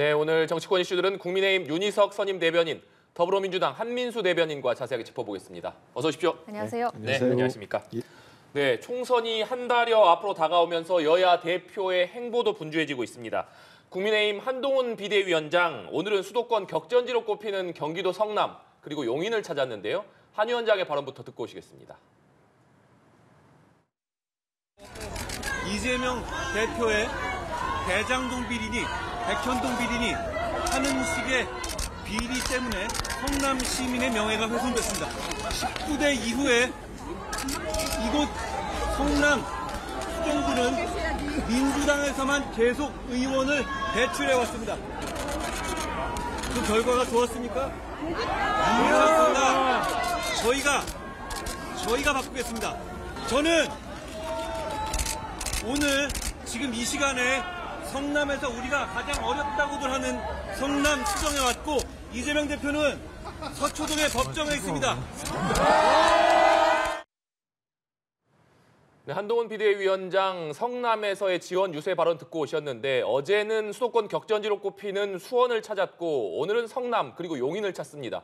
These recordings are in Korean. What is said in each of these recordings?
네, 오늘 정치권 이슈들은 국민의힘 윤희석 선임 대변인, 더불어민주당 한민수 대변인과 자세하게 짚어보겠습니다. 어서 오십시오. 안녕하세요. 네, 안녕하십니까. 네, 총선이 한 달여 앞으로 다가오면서 여야 대표의 행보도 분주해지고 있습니다. 국민의힘 한동훈 비대위원장, 오늘은 수도권 격전지로 꼽히는 경기도 성남, 그리고 용인을 찾았는데요. 한 위원장의 발언부터 듣고 오시겠습니다. 이재명 대표의 대장동 비리니 백현동 비리니 하는 식의 비리 때문에 성남 시민의 명예가 훼손됐습니다. 19대 이후에 이곳 성남 수정구는 민주당에서만 계속 의원을 배출해왔습니다. 그 결과가 좋았습니까? 안 좋았습니다. 저희가 바꾸겠습니다. 저는 오늘 지금 이 시간에 성남에서 우리가 가장 어렵다고들 하는 성남 수정에 왔고, 이재명 대표는 서초동의 법정에 있습니다. 네, 한동훈 비대위원장 성남에서의 지원 유세 발언 듣고 오셨는데, 어제는 수도권 격전지로 꼽히는 수원을 찾았고 오늘은 성남 그리고 용인을 찾습니다.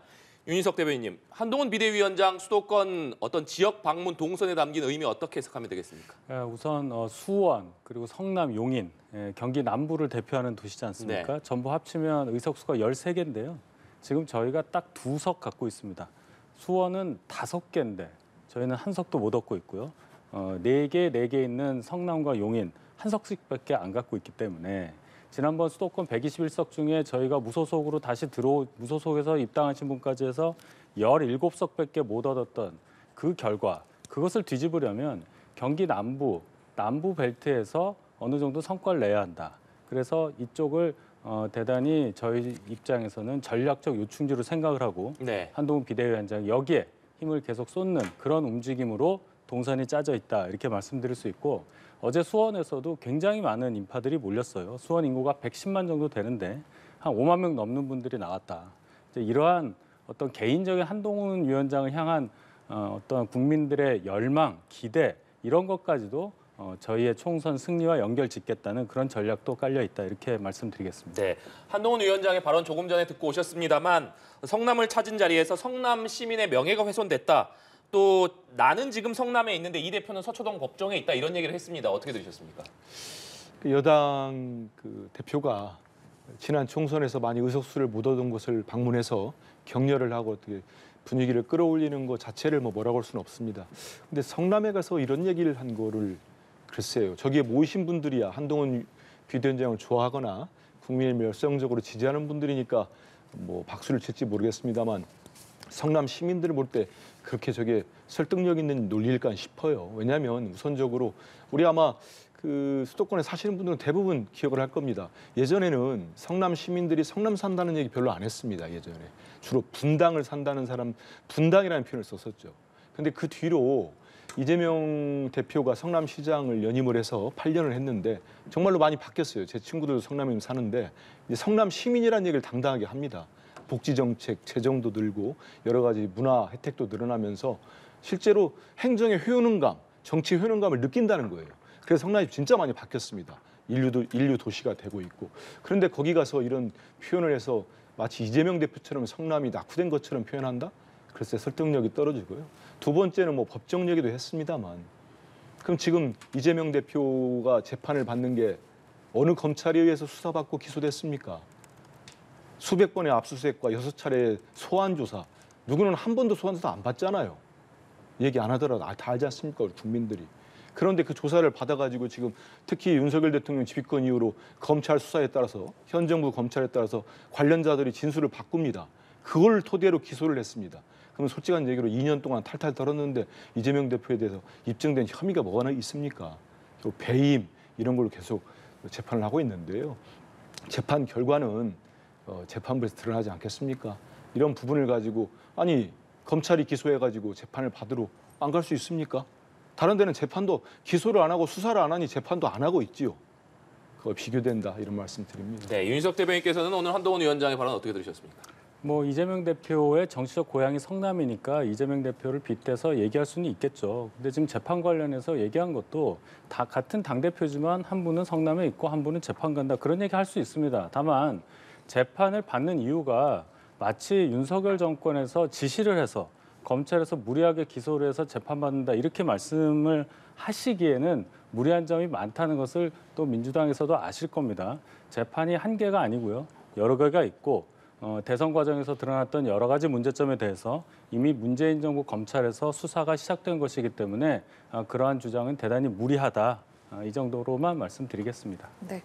윤희석 대변인님, 한동훈 비대위원장 수도권 어떤 지역 방문 동선에 담긴 의미 어떻게 해석하면 되겠습니까? 우선 수원 그리고 성남, 용인, 경기 남부를 대표하는 도시지 않습니까? 네. 전부 합치면 의석수가 13개인데요. 지금 저희가 딱 2석 갖고 있습니다. 수원은 5개인데 저희는 한 석도 못 얻고 있고요. 4개 있는 성남과 용인 한 석씩밖에 안 갖고 있기 때문에 지난번 수도권 121석 중에 저희가 무소속으로 다시 무소속에서 입당하신 분까지 해서 17석밖에 못 얻었던 그 결과, 그것을 뒤집으려면 경기 남부 벨트에서 어느 정도 성과를 내야 한다. 그래서 이쪽을 대단히 저희 입장에서는 전략적 요충지로 생각을 하고 네. 한동훈 비대위원장이 여기에 힘을 계속 쏟는 그런 움직임으로 동선이 짜져 있다, 이렇게 말씀드릴 수 있고, 어제 수원에서도 굉장히 많은 인파들이 몰렸어요. 수원 인구가 110만 정도 되는데 한 5만 명 넘는 분들이 나왔다. 이제 이러한 어떤 개인적인 한동훈 위원장을 향한 어떤 국민들의 열망, 기대, 이런 것까지도 저희의 총선 승리와 연결짓겠다는 그런 전략도 깔려 있다, 이렇게 말씀드리겠습니다. 네, 한동훈 위원장의 발언 조금 전에 듣고 오셨습니다만, 성남을 찾은 자리에서 성남 시민의 명예가 훼손됐다. 또 나는 지금 성남에 있는데 이 대표는 서초동 법정에 있다, 이런 얘기를 했습니다. 어떻게 들으셨습니까? 여당 대표가 지난 총선에서 많이 의석수를 못 얻은 곳을 방문해서 격려를 하고 어떻게 분위기를 끌어올리는 것 자체를 뭐라고 할 수는 없습니다. 근데 성남에 가서 이런 얘기를 한 거를 글쎄요. 저기에 모이신 분들이야 한동훈 비대위원장을 좋아하거나 국민을 열성적으로 지지하는 분들이니까 뭐 박수를 칠지 모르겠습니다만, 성남 시민들을 볼 때 그렇게 저게 설득력 있는 논리일까 싶어요. 왜냐하면 우선적으로 우리 아마 그 수도권에 사시는 분들은 대부분 기억을 할 겁니다. 예전에는 성남 시민들이 성남 산다는 얘기 별로 안 했습니다. 예전에 주로 분당을 산다는 사람, 분당이라는 표현을 썼었죠. 근데 그 뒤로 이재명 대표가 성남시장을 연임을 해서 8년을 했는데 정말로 많이 바뀌었어요. 제 친구들도 성남에 사는데 이제 성남 시민이라는 얘기를 당당하게 합니다. 복지 정책, 재정도 늘고 여러 가지 문화 혜택도 늘어나면서 실제로 행정의 효능감, 정치 효능감을 느낀다는 거예요. 그래서 성남이 진짜 많이 바뀌었습니다. 인류 도시가 되고 있고. 그런데 거기 가서 이런 표현을 해서 마치 이재명 대표처럼 성남이 낙후된 것처럼 표현한다? 글쎄 설득력이 떨어지고요. 두 번째는 뭐 법정 얘기도 했습니다만, 그럼 지금 이재명 대표가 재판을 받는 게 어느 검찰에 의해서 수사받고 기소됐습니까? 수백 번의 압수수색과 6차례 소환조사, 누구는 한 번도 소환조사 안 받잖아요. 얘기 안 하더라도 다 알지 않습니까, 우리 국민들이. 그런데 그 조사를 받아가지고 지금 특히 윤석열 대통령 집권 이후로 검찰 수사에 따라서, 현 정부 검찰에 따라서 관련자들이 진술을 바꿉니다. 그걸 토대로 기소를 했습니다. 그럼 솔직한 얘기로 2년 동안 탈탈 털었는데 이재명 대표에 대해서 입증된 혐의가 뭐가 있습니까? 배임 이런 걸로 계속 재판을 하고 있는데요. 재판 결과는 재판부에서 드러나지 않겠습니까? 이런 부분을 가지고 아니 검찰이 기소해가지고 재판을 받으러 안 갈 수 있습니까? 다른 데는 재판도 기소를 안 하고 수사를 안 하니 재판도 안 하고 있지요. 그거 비교된다, 이런 말씀 드립니다. 네, 윤희석 대변인께서는 오늘 한동훈 위원장의 발언 어떻게 들으셨습니까? 뭐 이재명 대표의 정치적 고향이 성남이니까 이재명 대표를 빗대서 얘기할 수는 있겠죠. 근데 지금 재판 관련해서 얘기한 것도 다 같은 당대표지만 한 분은 성남에 있고 한 분은 재판 간다, 그런 얘기 할 수 있습니다. 다만 재판을 받는 이유가 마치 윤석열 정권에서 지시를 해서 검찰에서 무리하게 기소를 해서 재판받는다 이렇게 말씀을 하시기에는 무리한 점이 많다는 것을 또 민주당에서도 아실 겁니다. 재판이 한 개가 아니고요. 여러 개가 있고 대선 과정에서 드러났던 여러 가지 문제점에 대해서 이미 문재인 정부 검찰에서 수사가 시작된 것이기 때문에 그러한 주장은 대단히 무리하다. 이 정도로만 말씀드리겠습니다. 네.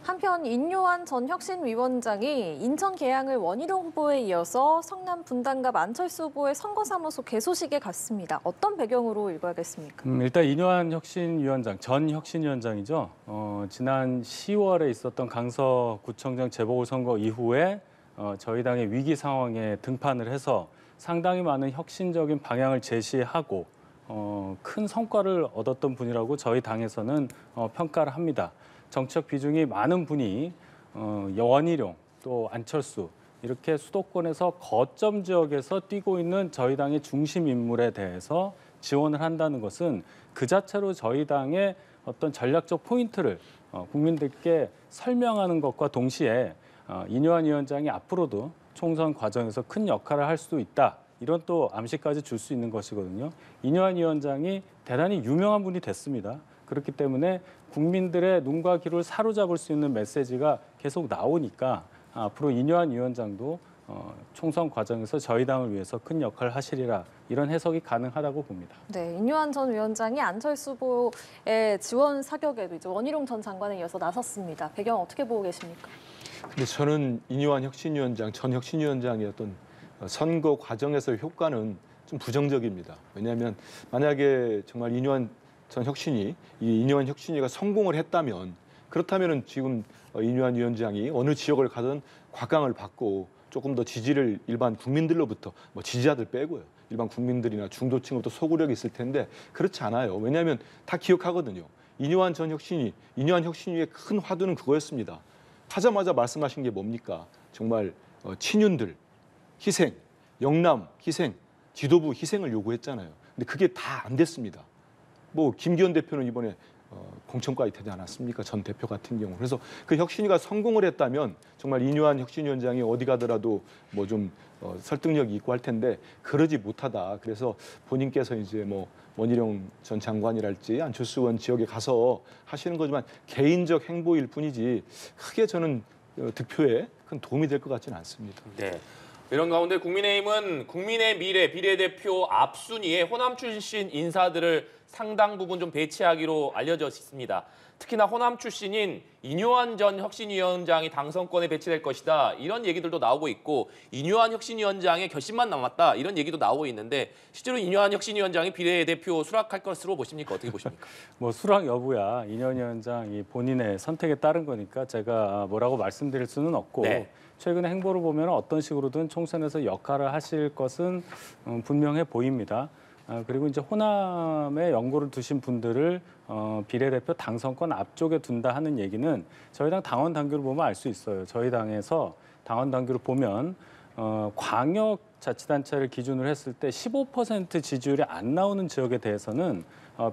한편 인요한 전 혁신위원장이 인천 계양을 원희룡 후보에 이어서 성남 분당갑 안철수 후보의 선거사무소 개소식에 갔습니다. 어떤 배경으로 읽어야겠습니까? 일단 인요한 혁신위원장, 전 혁신위원장이죠. 지난 10월에 있었던 강서구청장 재보궐선거 이후에 저희 당의 위기 상황에 등판을 해서 상당히 많은 혁신적인 방향을 제시하고 큰 성과를 얻었던 분이라고 저희 당에서는 평가를 합니다. 정책 비중이 많은 분이 원희룡 또 안철수 이렇게 수도권에서 거점 지역에서 뛰고 있는 저희 당의 중심 인물에 대해서 지원을 한다는 것은 그 자체로 저희 당의 어떤 전략적 포인트를 국민들께 설명하는 것과 동시에 인요한 위원장이 앞으로도 총선 과정에서 큰 역할을 할 수도 있다. 이런 또 암시까지 줄 수 있는 것이거든요. 인요한 위원장이 대단히 유명한 분이 됐습니다. 그렇기 때문에 국민들의 눈과 귀를 사로잡을 수 있는 메시지가 계속 나오니까 앞으로 인요한 위원장도 총선 과정에서 저희 당을 위해서 큰 역할을 하시리라 이런 해석이 가능하다고 봅니다. 네, 인요한 전 위원장이 안철수 후보의 지원 사격에도 이제 원희룡 전 장관에 이어서 나섰습니다. 배경 어떻게 보고 계십니까? 근데 저는 인요한 혁신위원장, 전 혁신위원장의 어떤 선거 과정에서의 효과는 좀 부정적입니다. 왜냐하면 만약에 정말 인요한 전 혁신이 이 인요한 혁신위가 성공을 했다면 그렇다면은 지금 인요한 위원장이 어느 지역을 가든 곽강을 받고 조금 더 지지를 일반 국민들로부터 뭐 지지자들 빼고요. 일반 국민들이나 중도층으로부터 소구력이 있을 텐데 그렇지 않아요. 왜냐하면 다 기억하거든요. 인요한 전 혁신위, 인요한 혁신위의 큰 화두는 그거였습니다. 하자마자 말씀하신 게 뭡니까? 정말 친윤들 희생, 영남 희생, 지도부 희생을 요구했잖아요. 근데 그게 다 안 됐습니다. 뭐 김기현 대표는 이번에 공천과에 되지 않았습니까? 전 대표 같은 경우. 그래서 그 혁신위가 성공을 했다면 정말 인요한 혁신위원장이 어디 가더라도 뭐 좀 설득력이 있고 할 텐데 그러지 못하다. 그래서 본인께서 이제 뭐 원희룡 전 장관이랄지 안철수 의원 지역에 가서 하시는 거지만 개인적 행보일 뿐이지 크게 저는 득표에 큰 도움이 될 것 같지는 않습니다. 네. 이런 가운데 국민의힘은 국민의 미래 비례대표 앞순위에 호남 출신 인사들을 상당 부분 좀 배치하기로 알려져 있습니다. 특히나 호남 출신인 인요한 전 혁신위원장이 당선권에 배치될 것이다. 이런 얘기들도 나오고 있고 인요한 혁신위원장의 결심만 남았다. 이런 얘기도 나오고 있는데 실제로 인요한 혁신위원장이 비례대표 수락할 것으로 보십니까? 어떻게 보십니까? 뭐 수락 여부야 인요한 위원장이 본인의 선택에 따른 거니까 제가 뭐라고 말씀드릴 수는 없고 네. 최근의 행보를 보면 어떤 식으로든 총선에서 역할을 하실 것은 분명해 보입니다. 그리고 이제 호남에 연고를 두신 분들을 비례대표 당선권 앞쪽에 둔다 하는 얘기는 저희 당 당원 당규를 보면 알 수 있어요. 저희 당에서 당원 당규를 보면 광역자치단체를 기준으로 했을 때 15% 지지율이 안 나오는 지역에 대해서는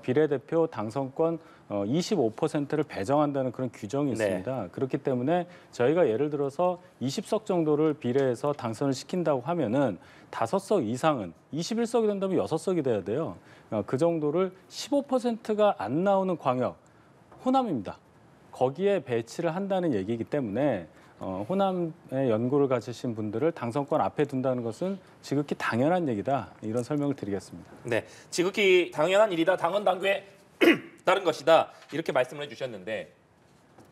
비례대표 당선권 25%를 배정한다는 그런 규정이 있습니다. 네. 그렇기 때문에 저희가 예를 들어서 20석 정도를 비례해서 당선을 시킨다고 하면은 5석 이상은 21석이 된다면 6석이 돼야 돼요. 그 정도를 15%가 안 나오는 광역, 호남입니다. 거기에 배치를 한다는 얘기이기 때문에 호남에 연고를 가지신 분들을 당선권 앞에 둔다는 것은 지극히 당연한 얘기다. 이런 설명을 드리겠습니다. 네, 지극히 당연한 일이다. 당원 당규에 따른 것이다. 이렇게 말씀을 해주셨는데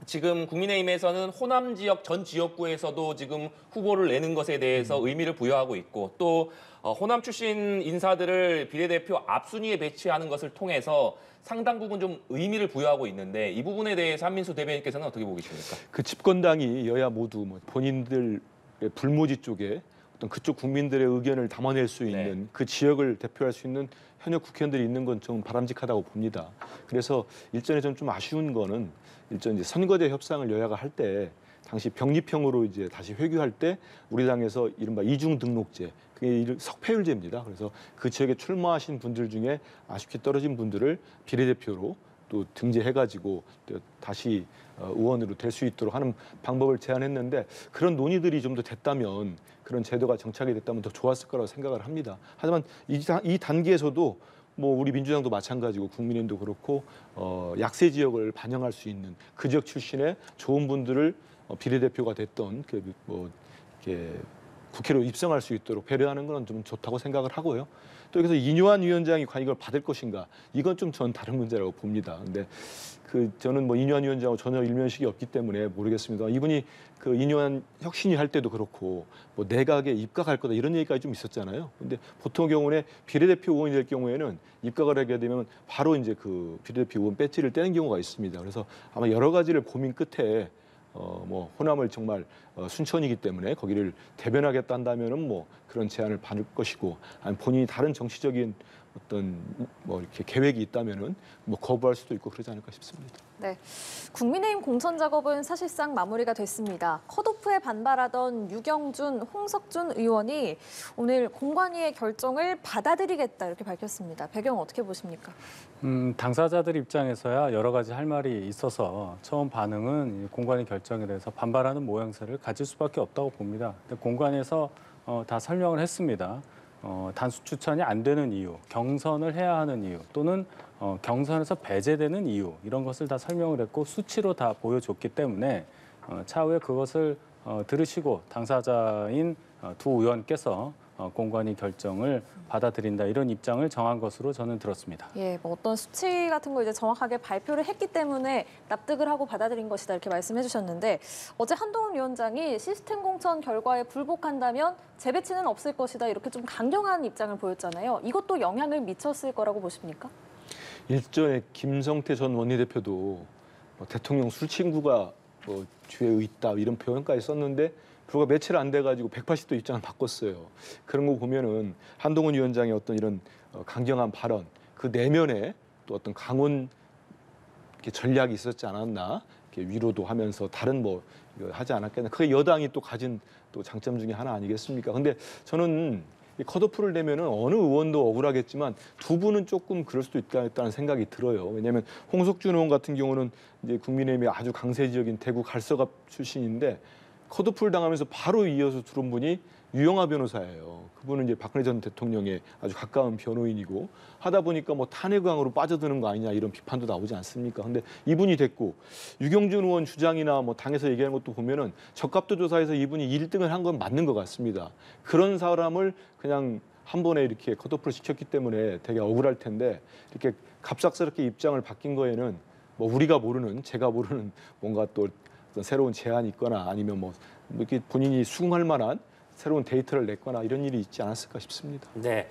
지금 국민의힘에서는 호남 지역 전 지역구에서도 지금 후보를 내는 것에 대해서 의미를 부여하고 있고 또 호남 출신 인사들을 비례대표 앞순위에 배치하는 것을 통해서 상당 부분 좀 의미를 부여하고 있는데 이 부분에 대해서 한민수 대변인께서는 어떻게 보고 계십니까? 그 집권당이 여야 모두 뭐 본인들의 불모지 쪽에 어떤 그쪽 국민들의 의견을 담아낼 수 있는 네. 그 지역을 대표할 수 있는 현역 국회의원들이 있는 건 좀 바람직하다고 봅니다. 그래서 일전에 좀 아쉬운 거는 일전 이제 선거제 협상을 여야가 할 때 당시 병립형으로 이제 다시 회귀할 때 우리 당에서 이른바 이중 등록제, 그게 석패율제입니다. 그래서 그 지역에 출마하신 분들 중에 아쉽게 떨어진 분들을 비례대표로 또 등재해가지고 또 다시 의원으로 될 수 있도록 하는 방법을 제안했는데 그런 논의들이 좀 더 됐다면 그런 제도가 정착이 됐다면 더 좋았을 거라고 생각을 합니다. 하지만 이 단계에서도 뭐 우리 민주당도 마찬가지고 국민의힘도 그렇고 약세 지역을 반영할 수 있는 그 지역 출신의 좋은 분들을 비례대표가 됐던 뭐 이렇게 국회로 입성할 수 있도록 배려하는 건 좀 좋다고 생각을 하고요. 또 여기서 이뇨한 위원장이 과연 이걸 받을 것인가? 이건 좀 전 다른 문제라고 봅니다. 근데 저는 뭐 이뇨한 위원장하고 전혀 일면식이 없기 때문에 모르겠습니다. 이분이 그 이뇨한 혁신위 할 때도 그렇고 뭐 내각에 입각할 거다 이런 얘기까지 좀 있었잖아요. 근데 보통 경우에 비례대표 의원이 될 경우에는 입각을 하게 되면 바로 이제 그 비례대표 의원 배지를 떼는 경우가 있습니다. 그래서 아마 여러 가지를 고민 끝에 뭐 호남을 정말 순천이기 때문에 거기를 대변하겠다 한다면은 뭐 그런 제안을 받을 것이고 아니 본인이 다른 정치적인 어떤 뭐 이렇게 계획이 있다면은 뭐 거부할 수도 있고 그러지 않을까 싶습니다. 네, 국민의힘 공천 작업은 사실상 마무리가 됐습니다. 컷오프에 반발하던 유경준, 홍석준 의원이 오늘 공관위의 결정을 받아들이겠다 이렇게 밝혔습니다. 배경 어떻게 보십니까? 당사자들 입장에서야 여러 가지 할 말이 있어서 처음 반응은 공관위 결정에 대해서 반발하는 모양새를 가질 수밖에 없다고 봅니다. 근데 공관위에서 다 설명을 했습니다. 단수 추천이 안 되는 이유, 경선을 해야 하는 이유, 또는 경선에서 배제되는 이유 이런 것을 다 설명을 했고 수치로 다 보여줬기 때문에 차후에 그것을 들으시고 당사자인 두 의원께서 공관위 결정을 받아들인다 이런 입장을 정한 것으로 저는 들었습니다. 예, 뭐 어떤 수치 같은 거 이제 정확하게 발표를 했기 때문에 납득을 하고 받아들인 것이다 이렇게 말씀해 주셨는데 어제 한동훈 위원장이 시스템 공천 결과에 불복한다면 재배치는 없을 것이다 이렇게 좀 강경한 입장을 보였잖아요. 이것도 영향을 미쳤을 거라고 보십니까? 일전에 김성태 전 원내대표도 뭐 대통령 술친구가 뭐 죄에 있다 이런 표현까지 썼는데 불과 며칠 안 돼가지고 180도 입장을 바꿨어요. 그런 거 보면은 한동훈 위원장의 어떤 이런 강경한 발언, 그 내면에 또 어떤 강원 전략이 있었지 않았나, 이렇게 위로도 하면서 다른 뭐 하지 않았겠나. 그게 여당이 또 가진 또 장점 중에 하나 아니겠습니까? 근데 저는 이 컷오프를 내면은 어느 의원도 억울하겠지만 두 분은 조금 그럴 수도 있다는 생각이 들어요. 왜냐하면 홍석준 의원 같은 경우는 이제 국민의힘의 아주 강세 지역인 대구 갈서갑 출신인데. 컷오프를 당하면서 바로 이어서 들어온 분이 유영하 변호사예요. 그분은 이제 박근혜 전 대통령의 아주 가까운 변호인이고 하다 보니까 뭐 탄핵왕으로 빠져드는 거 아니냐 이런 비판도 나오지 않습니까? 근데 이분이 됐고 유경준 의원 주장이나 뭐 당에서 얘기하는 것도 보면은 적합도 조사에서 이분이 1등을 한 건 맞는 것 같습니다. 그런 사람을 그냥 한 번에 이렇게 컷오프를 시켰기 때문에 되게 억울할 텐데 이렇게 갑작스럽게 입장을 바뀐 거에는 뭐 우리가 모르는 제가 모르는 뭔가 또 어떤 새로운 제안이 있거나 아니면 뭐 이렇게 본인이 수긍할 만한 새로운 데이터를 냈거나 이런 일이 있지 않았을까 싶습니다. 네.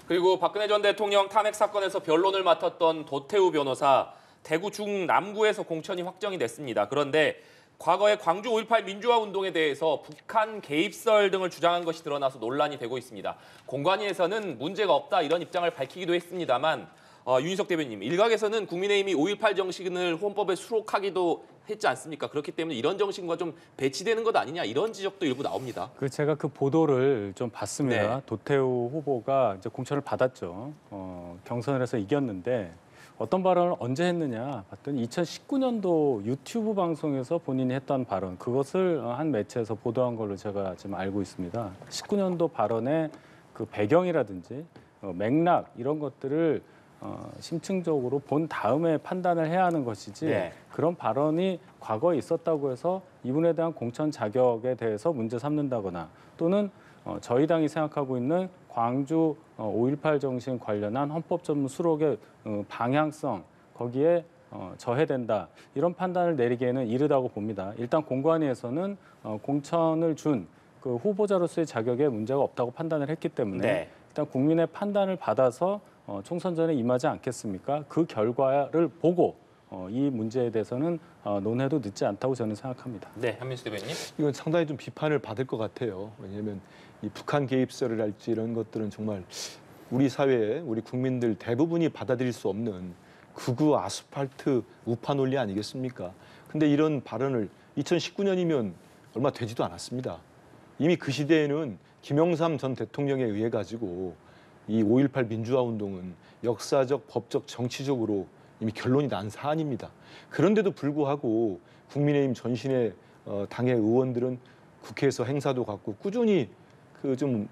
그리고 박근혜 전 대통령 탄핵 사건에서 변론을 맡았던 도태우 변호사 대구 중남구에서 공천이 확정이 됐습니다. 그런데 과거에 광주 5.18 민주화 운동에 대해서 북한 개입설 등을 주장한 것이 드러나서 논란이 되고 있습니다. 공관위에서는 문제가 없다 이런 입장을 밝히기도 했습니다만 윤희석 대변인, 일각에서는 국민의힘이 5.18 정신을 헌법에 수록하기도 했지 않습니까? 그렇기 때문에 이런 정신과 좀 배치되는 것 아니냐 이런 지적도 일부 나옵니다. 제가 그 보도를 좀 봤습니다. 네. 도태우 후보가 이제 공천을 받았죠. 경선을 해서 이겼는데 어떤 발언을 언제 했느냐 봤더니 2019년도 유튜브 방송에서 본인이 했던 발언 그것을 한 매체에서 보도한 걸로 제가 지금 알고 있습니다. 19년도 발언의 그 배경이라든지 맥락 이런 것들을 심층적으로 본 다음에 판단을 해야 하는 것이지 네. 그런 발언이 과거에 있었다고 해서 이분에 대한 공천 자격에 대해서 문제 삼는다거나 또는 저희 당이 생각하고 있는 광주 5.18 정신 관련한 헌법 전문 수록의 방향성 거기에 저해된다 이런 판단을 내리기에는 이르다고 봅니다. 일단 공관위에서는 공천을 준 그 후보자로서의 자격에 문제가 없다고 판단을 했기 때문에 네. 일단 국민의 판단을 받아서 총선 전에 임하지 않겠습니까? 그 결과를 보고 이 문제에 대해서는 논해도 늦지 않다고 저는 생각합니다. 네, 한민수 대변인. 이건 상당히 좀 비판을 받을 것 같아요. 왜냐하면 이 북한 개입설을 할지 이런 것들은 정말 우리 사회에 우리 국민들 대부분이 받아들일 수 없는 극우 아스팔트 우파 논리 아니겠습니까? 근데 이런 발언을 2019년이면 얼마 되지도 않았습니다. 이미 그 시대에는 김영삼 전 대통령에 의해 가지고 이 5.18 민주화 운동은 역사적, 법적, 정치적으로 이미 결론이 난 사안입니다. 그런데도 불구하고 국민의힘 전신의 당의 의원들은 국회에서 행사도 갖고 꾸준히 그 좀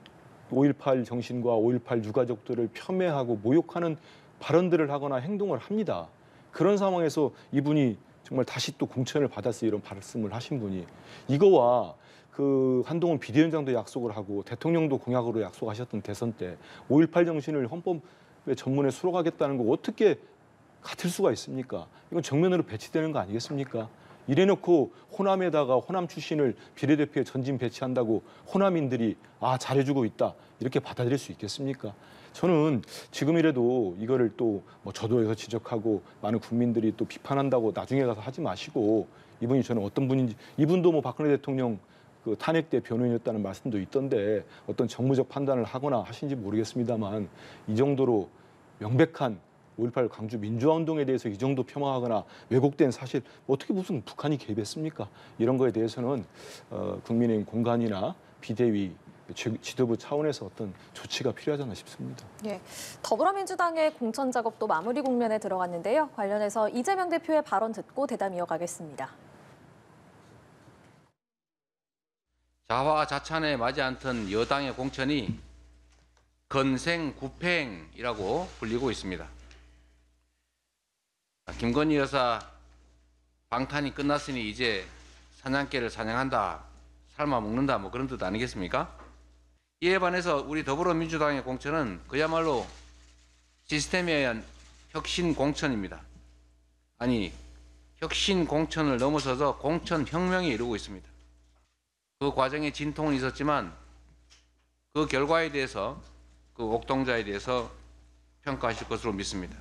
5.18 정신과 5.18 유가족들을 폄훼하고 모욕하는 발언들을 하거나 행동을 합니다. 그런 상황에서 이분이 정말 다시 또 공천을 받았어 이런 말씀을 하신 분이 이거와 그 한동훈 비대위원장도 약속을 하고 대통령도 공약으로 약속하셨던 대선 때 5.18 정신을 헌법의 전문에 수록하겠다는 거 어떻게 같을 수가 있습니까? 이건 정면으로 배치되는 거 아니겠습니까? 이래놓고 호남에다가 호남 출신을 비례대표에 전진 배치한다고 호남인들이 잘해주고 있다 이렇게 받아들일 수 있겠습니까? 저는 지금이라도 이거를 또 뭐 저도에서 지적하고 많은 국민들이 또 비판한다고 나중에 가서 하지 마시고 이분이 저는 어떤 분인지 이분도 뭐 박근혜 대통령 그 탄핵 때 변호인이었다는 말씀도 있던데 어떤 정무적 판단을 하거나 하신지 모르겠습니다만 이 정도로 명백한 5.18 광주 민주화운동에 대해서 이 정도 폄하하거나 왜곡된 사실 어떻게 무슨 북한이 개입했습니까? 이런 거에 대해서는 국민의힘 공관이나 비대위 지도부 차원에서 어떤 조치가 필요하지 않나 싶습니다. 예, 더불어민주당의 공천 작업도 마무리 국면에 들어갔는데요. 관련해서 이재명 대표의 발언 듣고 대담 이어가겠습니다. 자화자찬에 맞지 않던 여당의 공천이 건생구팽이라고 불리고 있습니다. 김건희 여사 방탄이 끝났으니 이제 사냥개를 사냥한다, 삶아 먹는다 뭐 그런 뜻 아니겠습니까? 이에 반해서 우리 더불어민주당의 공천은 그야말로 시스템에 의한 혁신 공천입니다. 아니, 혁신 공천을 넘어서서 공천 혁명이 이루고 있습니다. 그 과정에 진통은 있었지만 그 결과에 대해서 그 옥동자에 대해서 평가하실 것으로 믿습니다.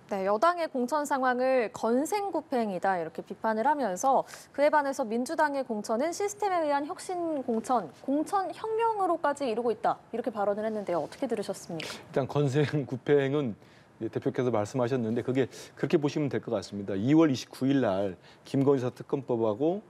네, 여당의 공천 상황을 건생구팽이다 이렇게 비판을 하면서 그에 반해서 민주당의 공천은 시스템에 의한 혁신 공천, 공천 혁명으로까지 이루고 있다 이렇게 발언을 했는데요. 어떻게 들으셨습니까? 일단 건생구팽은 대표께서 말씀하셨는데 그게 그렇게 보시면 될 것 같습니다. 2월 29일 날 김건희 여사 특검법하고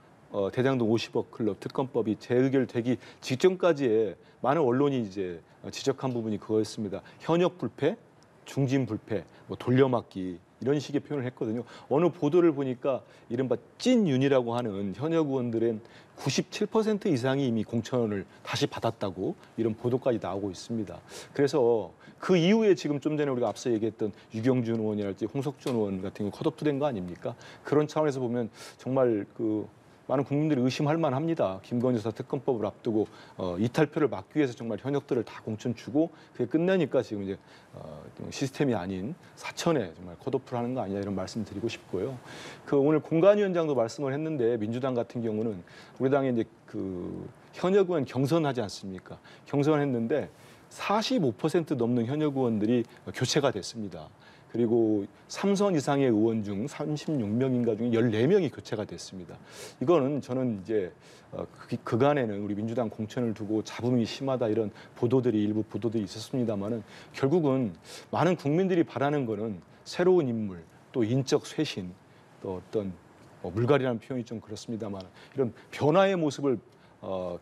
대장동 50억 클럽 특검법이 재의결되기 직전까지의 많은 언론이 이제 지적한 부분이 그거였습니다. 현역 불패, 중진 불패, 뭐 돌려막기 이런 식의 표현을 했거든요. 어느 보도를 보니까 이른바 찐윤이라고 하는 현역 의원들은 97% 이상이 이미 공천을 다시 받았다고 이런 보도까지 나오고 있습니다. 그래서 그 이후에 지금 좀 전에 우리가 앞서 얘기했던 유경준 의원이랄지 홍석준 의원 같은 거 컷오프된 거 아닙니까? 그런 차원에서 보면 정말 그 많은 국민들이 의심할 만합니다. 김건희 여사 특검법을 앞두고 이탈표를 막기 위해서 정말 현역들을 다 공천 주고 그게 끝내니까 지금 이제 시스템이 아닌 사천에 정말 컷오프를 하는 거 아니냐 이런 말씀 드리고 싶고요. 그 오늘 공관위원장도 말씀을 했는데 민주당 같은 경우는 우리 당에 이제 그 현역 의원 경선하지 않습니까? 경선했는데 45% 넘는 현역 의원들이 교체가 됐습니다. 그리고 3선 이상의 의원 중 36명인가 중에 14명이 교체가 됐습니다. 이거는 저는 이제 그간에는 우리 민주당 공천을 두고 잡음이 심하다 이런 보도들이 일부 보도들이 있었습니다만은 결국은 많은 국민들이 바라는 거는 새로운 인물, 또 인적 쇄신, 또 어떤 물갈이라는 표현이 좀 그렇습니다만 이런 변화의 모습을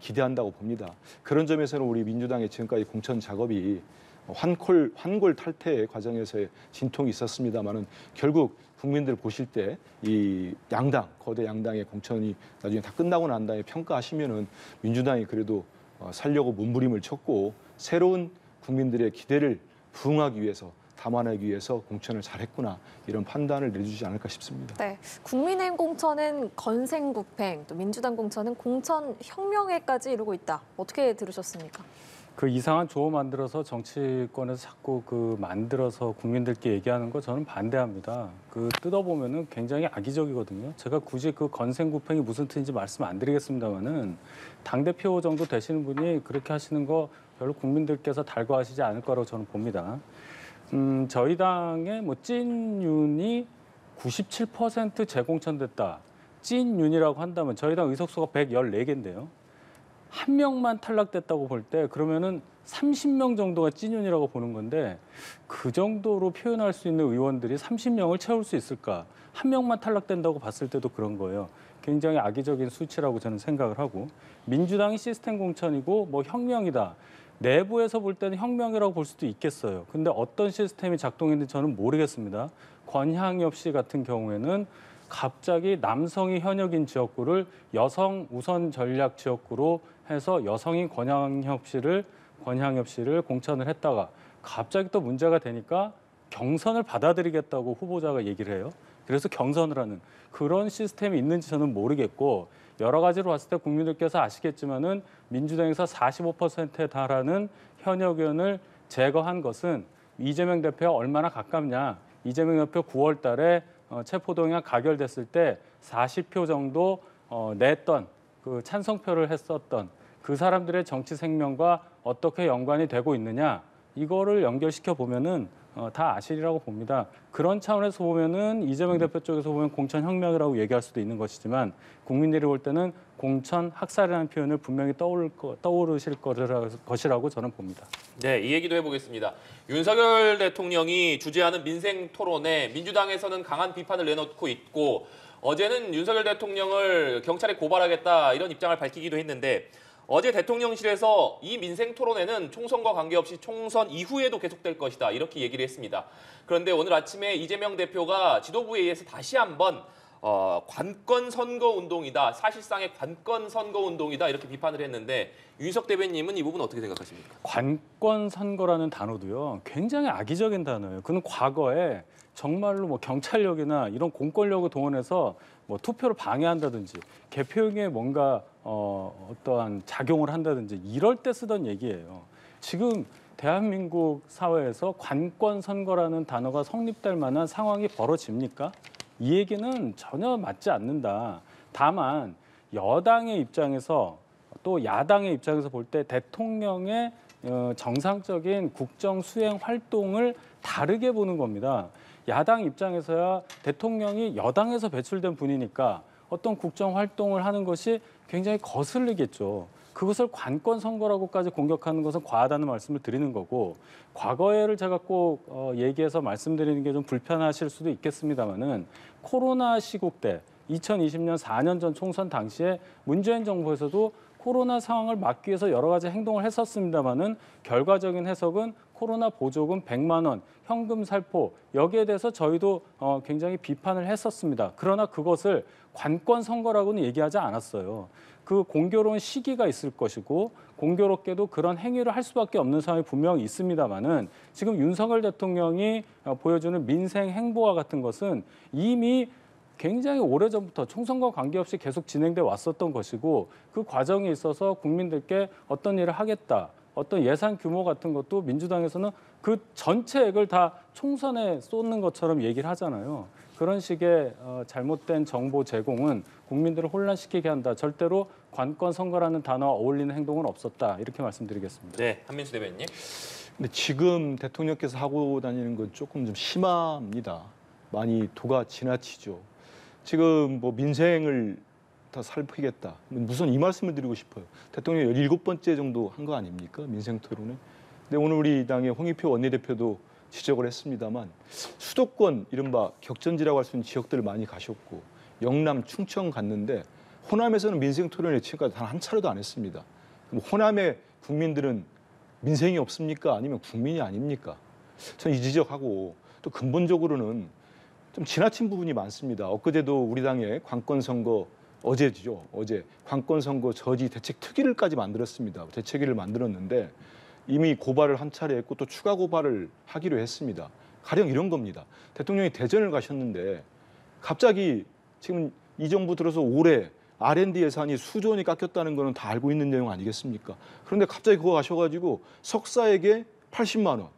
기대한다고 봅니다. 그런 점에서는 우리 민주당의 지금까지 공천 작업이 환골 탈퇴의 과정에서의 진통이 있었습니다만은 결국 국민들 보실 때 이 양당 거대 양당의 공천이 나중에 다 끝나고 난 다음에 평가하시면은 민주당이 그래도 살려고 몸부림을 쳤고 새로운 국민들의 기대를 부응하기 위해서 담아내기 위해서 공천을 잘했구나 이런 판단을 내주지 않을까 싶습니다. 네, 국민의힘 공천은 건생구팽, 또 민주당 공천은 공천 혁명에까지 이루고 있다. 어떻게 들으셨습니까? 그 이상한 조어 만들어서 정치권에서 자꾸 그 만들어서 국민들께 얘기하는 거 저는 반대합니다. 그 뜯어보면은 굉장히 악의적이거든요. 제가 굳이 그 건생구팽이 무슨 뜻인지 말씀 안 드리겠습니다만은 당대표 정도 되시는 분이 그렇게 하시는 거 별로 국민들께서 달궈하시지 않을 거라고 저는 봅니다. 저희 당의 뭐 찐윤이 97% 재공천됐다. 찐윤이라고 한다면 저희 당 의석수가 114개인데요. 한 명만 탈락됐다고 볼 때 그러면은 30명 정도가 찐윤이라고 보는 건데 그 정도로 표현할 수 있는 의원들이 30명을 채울 수 있을까? 한 명만 탈락된다고 봤을 때도 그런 거예요. 굉장히 악의적인 수치라고 저는 생각을 하고 민주당이 시스템 공천이고 뭐 혁명이다. 내부에서 볼 때는 혁명이라고 볼 수도 있겠어요. 근데 어떤 시스템이 작동했는지 저는 모르겠습니다. 권향엽 씨 같은 경우에는 갑자기 남성이 현역인 지역구를 여성 우선 전략 지역구로 해서 여성인 권향엽 씨를 공천을 했다가 갑자기 또 문제가 되니까 경선을 받아들이겠다고 후보자가 얘기를 해요. 그래서 경선을 하는 그런 시스템이 있는지 저는 모르겠고 여러 가지로 봤을 때 국민들께서 아시겠지만은 민주당에서 45%에 달하는 현역 의원을 제거한 것은 이재명 대표와 얼마나 가깝냐. 이재명 대표 9월 달에 체포동의안 가결됐을 때 40표 정도 냈던 그 찬성표를 했었던 그 사람들의 정치 생명과 어떻게 연관이 되고 있느냐. 이거를 연결시켜 보면은 다 아시리라고 봅니다. 그런 차원에서 보면은 이재명 대표 쪽에서 보면 공천 혁명이라고 얘기할 수도 있는 것이지만 국민들이 볼 때는 공천 학살이라는 표현을 분명히 떠오르실 것이라고 저는 봅니다. 네, 이 얘기도 해보겠습니다. 윤석열 대통령이 주재하는 민생 토론에 민주당에서는 강한 비판을 내놓고 있고 어제는 윤석열 대통령을 경찰에 고발하겠다 이런 입장을 밝히기도 했는데 어제 대통령실에서 이 민생 토론회는 총선과 관계없이 총선 이후에도 계속될 것이다 이렇게 얘기를 했습니다. 그런데 오늘 아침에 이재명 대표가 지도부에 의해서 다시 한번 관건 선거 운동이다. 사실상의 관건 선거 운동이다. 이렇게 비판을 했는데 윤희석 대변인님은 이 부분 어떻게 생각하십니까? 관건 선거라는 단어도요. 굉장히 악의적인 단어예요. 그는 과거에 정말로 뭐 경찰력이나 이런 공권력을 동원해서 뭐 투표를 방해한다든지 개표용에 뭔가 어떠한 작용을 한다든지 이럴 때 쓰던 얘기예요. 지금 대한민국 사회에서 관건 선거라는 단어가 성립될 만한 상황이 벌어집니까? 이 얘기는 전혀 맞지 않는다. 다만 여당의 입장에서 또 야당의 입장에서 볼 때 대통령의 정상적인 국정 수행 활동을 다르게 보는 겁니다. 야당 입장에서야 대통령이 여당에서 배출된 분이니까 어떤 국정 활동을 하는 것이 굉장히 거슬리겠죠. 그것을 관건 선거라고까지 공격하는 것은 과하다는 말씀을 드리는 거고 과거에를 제가 꼭 얘기해서 말씀드리는 게 좀 불편하실 수도 있겠습니다만은 코로나 시국 때 2020년 4년 전 총선 당시에 문재인 정부에서도 코로나 상황을 막기 위해서 여러 가지 행동을 했었습니다마는 결과적인 해석은 코로나 보조금 100만 원, 현금 살포 여기에 대해서 저희도 굉장히 비판을 했었습니다. 그러나 그것을 관건 선거라고는 얘기하지 않았어요. 그 공교로운 시기가 있을 것이고 공교롭게도 그런 행위를 할 수밖에 없는 상황이 분명히 있습니다마는 지금 윤석열 대통령이 보여주는 민생 행보와 같은 것은 이미 굉장히 오래전부터 총선과 관계없이 계속 진행돼 왔었던 것이고 그 과정에 있어서 국민들께 어떤 일을 하겠다. 어떤 예산 규모 같은 것도 민주당에서는 그 전체액을 다 총선에 쏟는 것처럼 얘기를 하잖아요. 그런 식의 잘못된 정보 제공은 국민들을 혼란시키게 한다. 절대로 관건 선거라는 단어와 어울리는 행동은 없었다. 이렇게 말씀드리겠습니다. 네, 한민수 대변인님. 근데 지금 대통령께서 하고 다니는 건 조금 좀 심합니다. 많이 도가 지나치죠. 지금 뭐 민생을 다 살피겠다. 무슨 이 말씀을 드리고 싶어요. 대통령이 17번째 정도 한 거 아닙니까? 민생 토론에. 근데 오늘 우리 당의 홍익표 원내대표도 지적을 했습니다만 수도권 이른바 격전지라고 할 수 있는 지역들을 많이 가셨고 영남, 충청 갔는데 호남에서는 민생 토론회 지금까지 단 한 차례도 안 했습니다. 그럼 호남의 국민들은 민생이 없습니까? 아니면 국민이 아닙니까? 저는 이 지적하고 또 근본적으로는 좀 지나친 부분이 많습니다. 엊그제도 우리 당의 관건 선거 어제죠. 어제 관건 선거 저지 대책 특위를까지 만들었습니다. 대책위를 만들었는데 이미 고발을 한 차례 했고 또 추가 고발을 하기로 했습니다. 가령 이런 겁니다. 대통령이 대전을 가셨는데 갑자기 지금 이 정부 들어서 올해 R&D 예산이 수조 원이 깎였다는 거는 다 알고 있는 내용 아니겠습니까? 그런데 갑자기 그거 가셔가지고 석사에게 80만 원,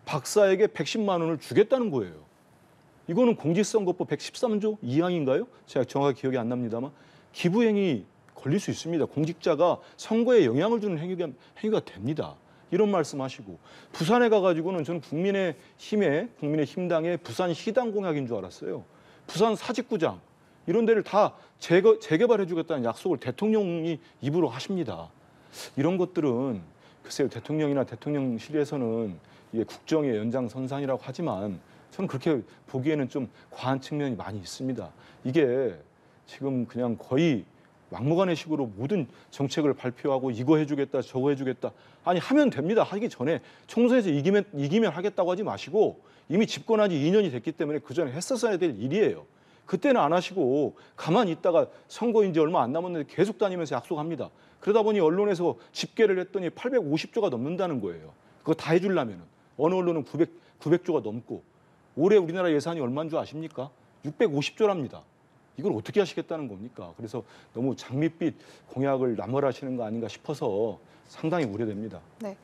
박사에게 110만 원을 주겠다는 거예요. 이거는 공직선거법 113조 2항인가요? 제가 정확하게 기억이 안 납니다만 기부행위 걸릴 수 있습니다. 공직자가 선거에 영향을 주는 행위가 됩니다. 이런 말씀하시고 부산에 가가지고는 저는 국민의힘당의 부산시당 공약인 줄 알았어요. 부산 사직구장 이런 데를 다 재개발해주겠다는 약속을 대통령이 입으로 하십니다. 이런 것들은 글쎄요 대통령이나 대통령실에서는 이게 국정의 연장선상이라고 하지만 저는 그렇게 보기에는 좀 과한 측면이 많이 있습니다. 이게 지금 그냥 거의 막무가내식으로 모든 정책을 발표하고 이거 해주겠다 저거 해주겠다. 아니 하면 됩니다. 하기 전에 총선에서 이기면 하겠다고 하지 마시고 이미 집권한 지 2년이 됐기 때문에 그전에 했었어야 될 일이에요. 그때는 안 하시고 가만히 있다가 선거 이제 얼마 안 남았는데 계속 다니면서 약속합니다. 그러다 보니 언론에서 집계를 했더니 850조가 넘는다는 거예요. 그거 다 해주려면은 어느 언론은 900조가 넘고 올해 우리나라 예산이 얼마인 줄 아십니까? 650조랍니다. 이걸 어떻게 하시겠다는 겁니까? 그래서 너무 장밋빛 공약을 남발하시는 거 아닌가 싶어서 상당히 우려됩니다. 네.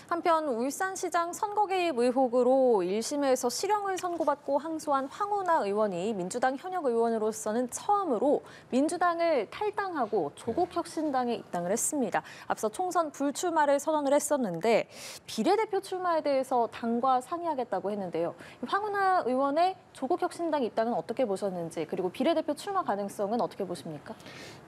한편 울산시장 선거 개입 의혹으로 1심에서 실형을 선고받고 항소한 황운하 의원이 민주당 현역 의원으로서는 처음으로 민주당을 탈당하고 조국혁신당에 입당을 했습니다. 앞서 총선 불출마를 선언을 했었는데 비례대표 출마에 대해서 당과 상의하겠다고 했는데요. 황운하 의원의 조국혁신당 입당은 어떻게 보셨는지, 그리고 비례대표 출마 가능성은 어떻게 보십니까?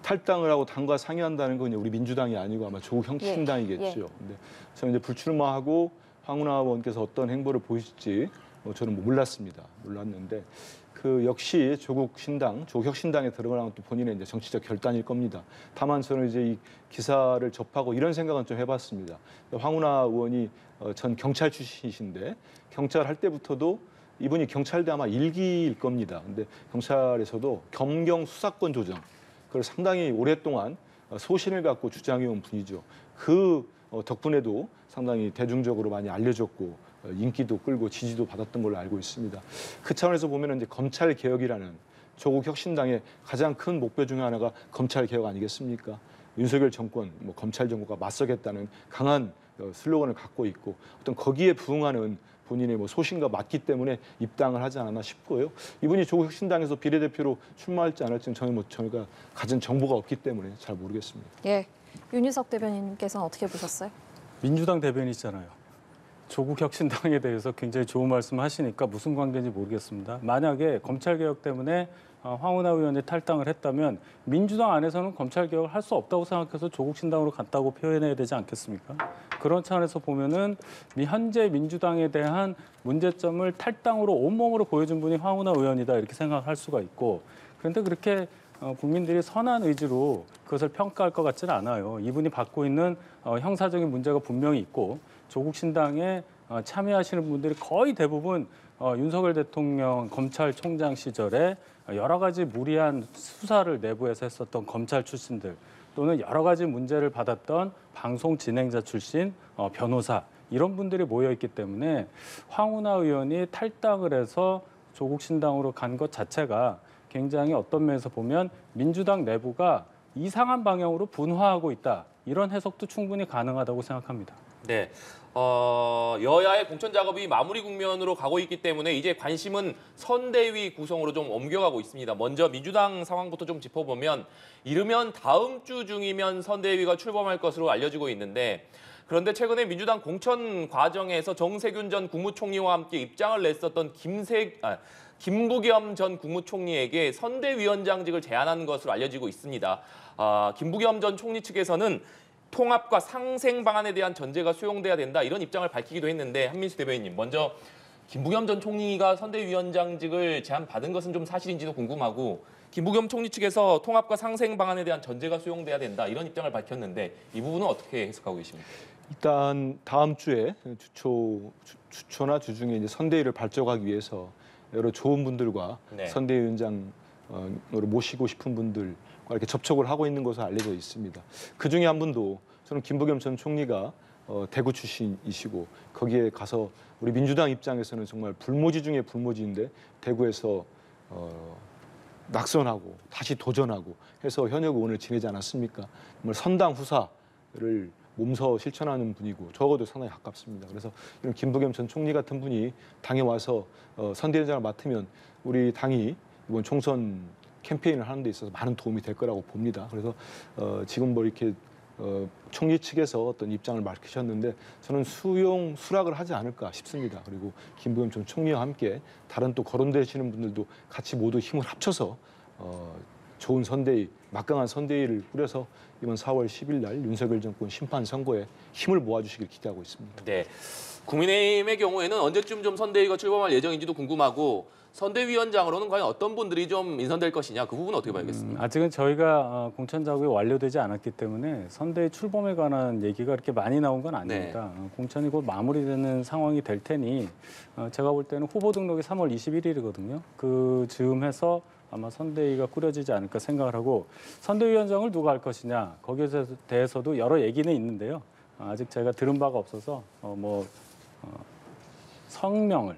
탈당을 하고 당과 상의한다는 건 우리 민주당이 아니고 아마 조국혁신당이겠죠. 근데 저는 이제 불출마하고 황운하 의원께서 어떤 행보를 보이실지 저는 몰랐는데 그 역시 조국혁신당에 들어가는 것도 본인의 이제 정치적 결단일 겁니다. 다만 저는 이제 이 기사를 접하고 이런 생각은 좀 해봤습니다. 황운하 의원이 전 경찰 출신이신데 경찰 할 때부터도 이분이 경찰대 아마 1기일 겁니다. 근데 경찰에서도 검경 수사권 조정 그걸 상당히 오랫동안 소신을 갖고 주장해온 분이죠. 그 덕분에도 상당히 대중적으로 많이 알려졌고 인기도 끌고 지지도 받았던 걸로 알고 있습니다. 그 차원에서 보면 이제 검찰 개혁이라는 조국 혁신당의 가장 큰 목표 중에 하나가 검찰 개혁 아니겠습니까? 윤석열 정권, 검찰 정부가 맞서겠다는 강한 슬로건을 갖고 있고 어떤 거기에 부응하는 본인의 소신과 맞기 때문에 입당을 하지 않았나 싶고요. 이분이 조국 혁신당에서 비례대표로 출마할지 안 할지는 저희가 가진 정보가 없기 때문에 잘 모르겠습니다. 예, 윤희석 대변인께서는 어떻게 보셨어요? 민주당 대변인이잖아요. 조국 혁신당에 대해서 굉장히 좋은 말씀 하시니까 무슨 관계인지 모르겠습니다. 만약에 검찰개혁 때문에 황운하 의원이 탈당을 했다면 민주당 안에서는 검찰개혁을 할 수 없다고 생각해서 조국신당으로 갔다고 표현해야 되지 않겠습니까? 그런 차원에서 보면은 현재 민주당에 대한 문제점을 탈당으로 온몸으로 보여준 분이 황운하 의원이다 이렇게 생각할 수가 있고, 그런데 그렇게 국민들이 선한 의지로 그것을 평가할 것 같지는 않아요. 이분이 받고 있는 형사적인 문제가 분명히 있고 조국신당에 참여하시는 분들이 거의 대부분 윤석열 대통령 검찰총장 시절에 여러 가지 무리한 수사를 내부에서 했었던 검찰 출신들 또는 여러 가지 문제를 받았던 방송 진행자 출신 변호사 이런 분들이 모여있기 때문에 황운하 의원이 탈당을 해서 조국신당으로 간 것 자체가 굉장히 어떤 면에서 보면 민주당 내부가 이상한 방향으로 분화하고 있다. 이런 해석도 충분히 가능하다고 생각합니다. 네, 여야의 공천 작업이 마무리 국면으로 가고 있기 때문에 이제 관심은 선대위 구성으로 좀 옮겨가고 있습니다. 먼저 민주당 상황부터 좀 짚어보면 이르면 다음 주 중이면 선대위가 출범할 것으로 알려지고 있는데, 그런데 최근에 민주당 공천 과정에서 정세균 전 국무총리와 함께 입장을 냈었던 김부겸 전 국무총리에게 선대위원장직을 제안한 것으로 알려지고 있습니다. 김부겸 전 총리 측에서는 통합과 상생 방안에 대한 전제가 수용돼야 된다 이런 입장을 밝히기도 했는데, 한민수 대변인님, 먼저 김부겸 전 총리가 선대위원장직을 제안받은 것은 좀 사실인지도 궁금하고, 김부겸 총리 측에서 통합과 상생 방안에 대한 전제가 수용돼야 된다 이런 입장을 밝혔는데 이 부분은 어떻게 해석하고 계십니까? 일단 다음 주에 주초나 주중에 이제 선대위를 발족하기 위해서 여러 좋은 분들과 선대위원장으로 모시고 싶은 분들과 이렇게 접촉을 하고 있는 것으로 알려져 있습니다. 그 중에 한 분도 저는 김부겸 전 총리가 대구 출신이시고 거기에 가서 우리 민주당 입장에서는 정말 불모지 중에 불모지인데 대구에서 낙선하고 다시 도전하고 해서 현역 의원을 지내지 않았습니까? 정말 선당 후사를 몸서 실천하는 분이고 적어도 상당히 가깝습니다. 그래서 이런 김부겸 전 총리 같은 분이 당에 와서 선대위원장을 맡으면 우리 당이 이번 총선 캠페인을 하는 데 있어서 많은 도움이 될 거라고 봅니다. 그래서 지금 이렇게 총리 측에서 어떤 입장을 밝히셨는데 저는 수락을 하지 않을까 싶습니다. 그리고 김부겸 전 총리와 함께 다른 또 거론되시는 분들도 같이 모두 힘을 합쳐서 좋은 선대위 막강한 선대위를 꾸려서 이번 4월 10일 날 윤석열 정권 심판 선거에 힘을 모아주시길 기대하고 있습니다. 네. 국민의힘의 경우에는 언제쯤 좀 선대위가 출범할 예정인지도 궁금하고 선대위원장으로는 과연 어떤 분들이 좀 인선될 것이냐 그 부분은 어떻게 봐야겠습니까? 아직은 저희가 공천 작업이 완료되지 않았기 때문에 선대위 출범에 관한 얘기가 그렇게 많이 나온 건 아닙니다. 공천이 곧 마무리되는 상황이 될 테니 제가 볼 때는 후보 등록이 3월 21일이거든요. 그 즈음해서 아마 선대위가 꾸려지지 않을까 생각을 하고 선대위원장을 누가 할 것이냐 거기에 대해서도 여러 얘기는 있는데요. 아직 제가 들은 바가 없어서 성명을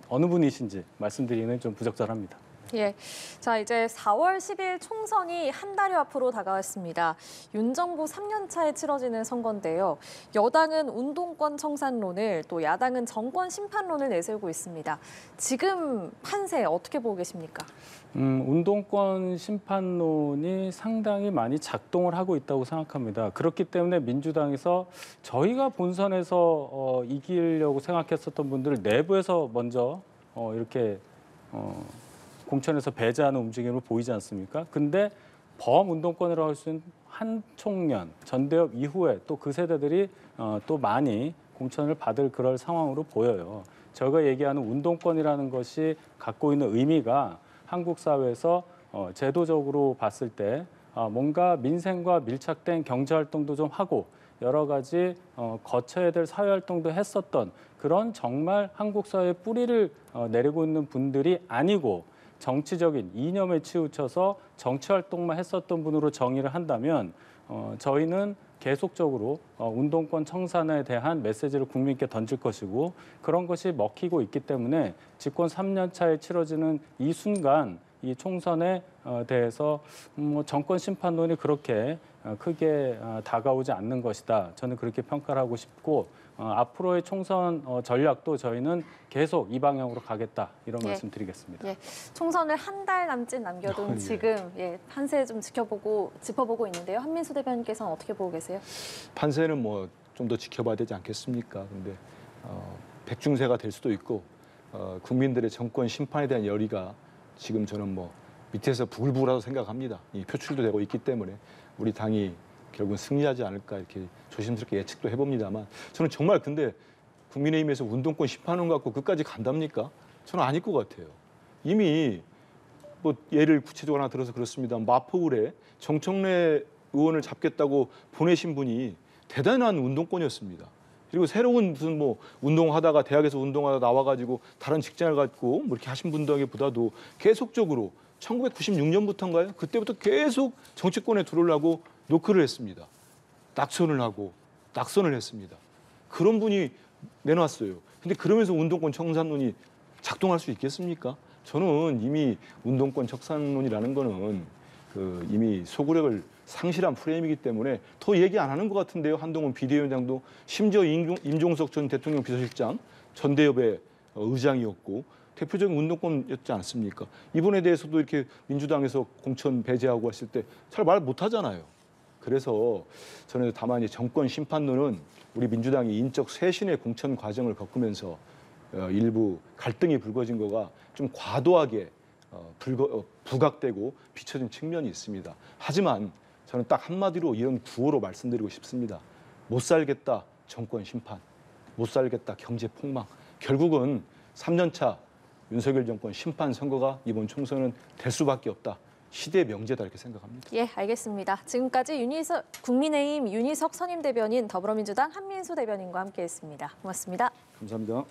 어느 분이신지 말씀드리기는 좀 부적절합니다. 예. 자, 이제 4월 10일 총선이 한 달여 앞으로 다가왔습니다. 윤 정부 3년 차에 치러지는 선거인데요. 여당은 운동권 청산론을 또 야당은 정권 심판론을 내세우고 있습니다. 지금 판세 어떻게 보고 계십니까? 운동권 심판론이 상당히 많이 작동을 하고 있다고 생각합니다. 그렇기 때문에 민주당에서 저희가 본선에서 이기려고 생각했었던 분들을 내부에서 먼저 이렇게 공천에서 배제하는 움직임을 보이지 않습니까? 근데 범운동권이라고 할 수 있는 한총련, 전대협 이후에 또 그 세대들이 또 많이 공천을 받을 그럴 상황으로 보여요. 저희가 얘기하는 운동권이라는 것이 갖고 있는 의미가 한국 사회에서 제도적으로 봤을 때 뭔가 민생과 밀착된 경제활동도 좀 하고 여러 가지 거쳐야 될 사회활동도 했었던 그런 정말 한국 사회의 뿌리를 내리고 있는 분들이 아니고 정치적인 이념에 치우쳐서 정치활동만 했었던 분으로 정의를 한다면 저희는 계속적으로 운동권 청산에 대한 메시지를 국민께 던질 것이고 그런 것이 먹히고 있기 때문에 집권 3년 차에 치러지는 이 순간 이 총선에 대해서 정권 심판론이 그렇게 크게 다가오지 않는 것이다. 저는 그렇게 평가를 하고 싶고 앞으로의 총선 전략도 저희는 계속 이 방향으로 가겠다 이런 말씀 드리겠습니다. 예, 총선을 한 달 남짓 남겨둔 지금 판세 좀 짚어보고 있는데요. 한민수 대변인께서는 어떻게 보고 계세요? 판세는 좀 더 지켜봐야 되지 않겠습니까? 근데 백중세가 될 수도 있고 국민들의 정권 심판에 대한 열의가 지금 저는 밑에서 부글부글하다고 생각합니다. 이 표출도 되고 있기 때문에 우리 당이 결국은 승리하지 않을까 이렇게 조심스럽게 예측도 해봅니다만 저는 정말 근데 국민의힘에서 운동권 심판론 갖고 끝까지 간답니까? 저는 아닐 것 같아요. 이미 예를 구체적으로 하나 들어서 그렇습니다. 마포구에 정청래 의원을 잡겠다고 보내신 분이 대단한 운동권이었습니다. 그리고 새로운 무슨 운동하다가 대학에서 운동하다 나와가지고 다른 직장을 갖고 이렇게 하신 분들보다도 계속적으로 1996년부터인가요? 그때부터 계속 정치권에 들어오려고 노크를 했습니다. 낙선을 하고 낙선을 했습니다. 그런 분이 내놨어요. 근데 그러면서 운동권 청산론이 작동할 수 있겠습니까? 저는 이미 운동권 청산론이라는 거는 이미 소구력을 상실한 프레임이기 때문에 더 얘기 안 하는 것 같은데요. 한동훈 비대위원장도 심지어 임종석 전 대통령 비서실장 전대협의 의장이었고 대표적인 운동권이었지 않습니까? 이번에 대해서도 이렇게 민주당에서 공천 배제하고 했을 때 잘 말 못하잖아요. 그래서 저는 다만 정권 심판론은 우리 민주당이 인적 쇄신의 공천 과정을 겪으면서 일부 갈등이 불거진 거가 좀 과도하게 부각되고 비춰진 측면이 있습니다. 하지만 저는 딱 한마디로 이런 구호로 말씀드리고 싶습니다. 못 살겠다 정권 심판, 못 살겠다 경제 폭망. 결국은 3년차 윤석열 정권 심판 선거가 이번 총선은 될 수밖에 없다. 시대의 명제다 이렇게 생각합니다. 예, 알겠습니다. 지금까지 국민의힘 윤희석 선임대변인, 더불어민주당 한민수 대변인과 함께했습니다. 고맙습니다. 감사합니다.